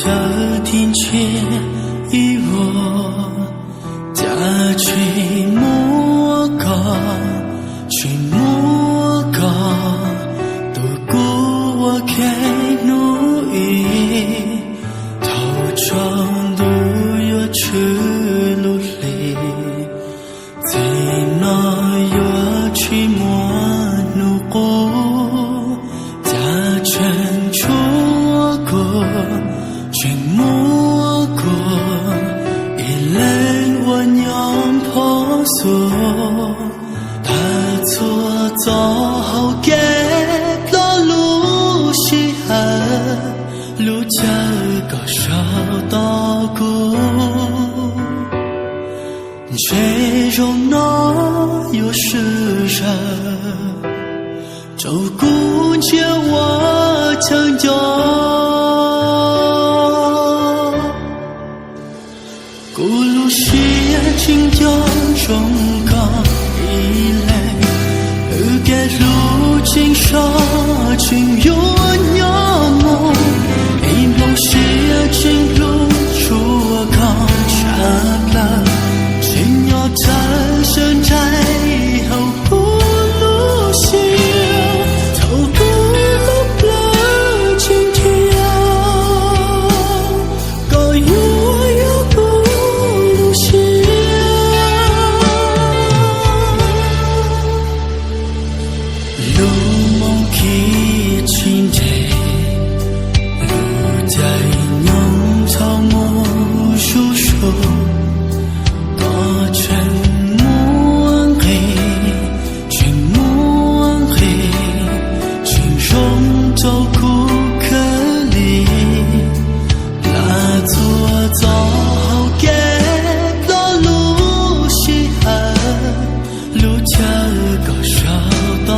这天前与我家去莫高，去莫高，度过我开努力，头上都有去路里，在那有去莫努过，家全出过。全莫过，一人我娘婆娑，他错早好给了路西河，路家个少到过，谁容那有事人，照顾着我成就。古路西青江中港一来，给路青沙青有鸟梦，一梦西青路出港茶了，青鸟它生在后古路西，头古路不青天，高有。路梦起青天，路在浓草木树树，高城莫黑，群莫黑，群容走苦可怜，那座早好给了路西河，路家高少到。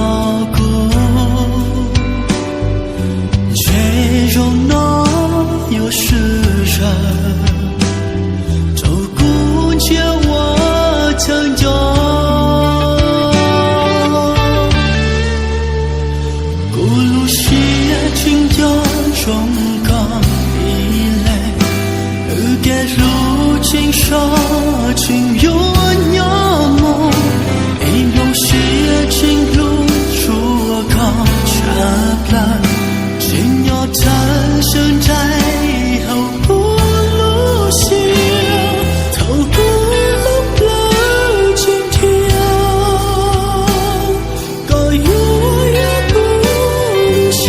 容纳有事人，照顾着我成就。古路西青江中港一来，给路青沙青有鸟梦，一梦西青路出港茶了。青鸟它生在后古路西，头古路不青天，高有古路西。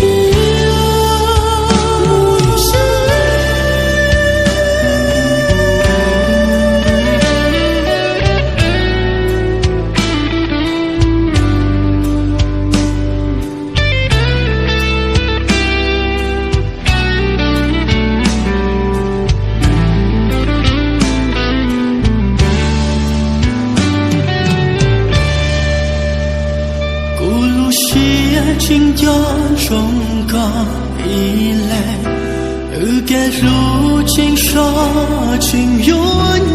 青江中港一来，给路青沙青有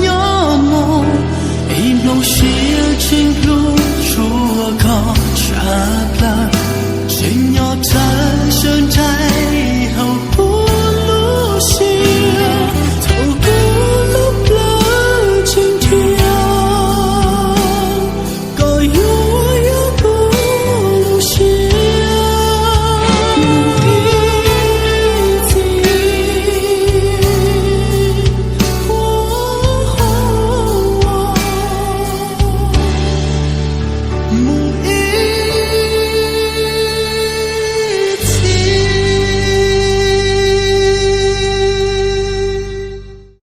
鸟梦，一梦西青路出港茶了。